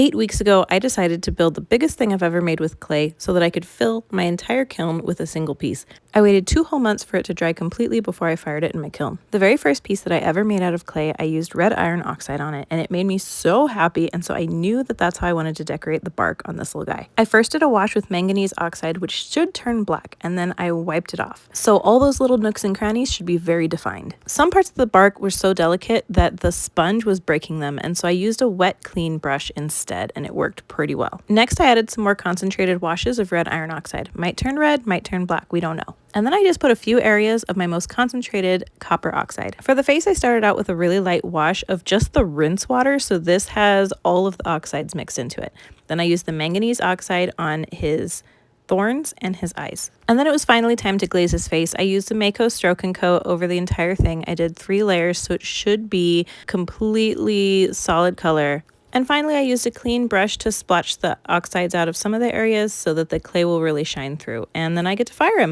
8 weeks ago, I decided to build the biggest thing I've ever made with clay so that I could fill my entire kiln with a single piece. I waited 2 whole months for it to dry completely before I fired it in my kiln. The very first piece that I ever made out of clay, I used red iron oxide on it, and it made me so happy, and so I knew that that's how I wanted to decorate the bark on this little guy. I first did a wash with manganese oxide, which should turn black, and then I wiped it off. So all those little nooks and crannies should be very defined. Some parts of the bark were so delicate that the sponge was breaking them, and so I used a wet, clean brush instead, and it worked pretty well. Next, I added some more concentrated washes of red iron oxide. Might turn red, might turn black, we don't know. And then I just put a few areas of my most concentrated copper oxide. For the face, I started out with a really light wash of just the rinse water, so this has all of the oxides mixed into it. Then I used the manganese oxide on his thorns and his eyes. And then it was finally time to glaze his face. I used the Mako Stroke and Coat over the entire thing. I did 3 layers, so it should be completely solid color. And finally, I used a clean brush to splotch the oxides out of some of the areas so that the clay will really shine through. And then I get to fire him.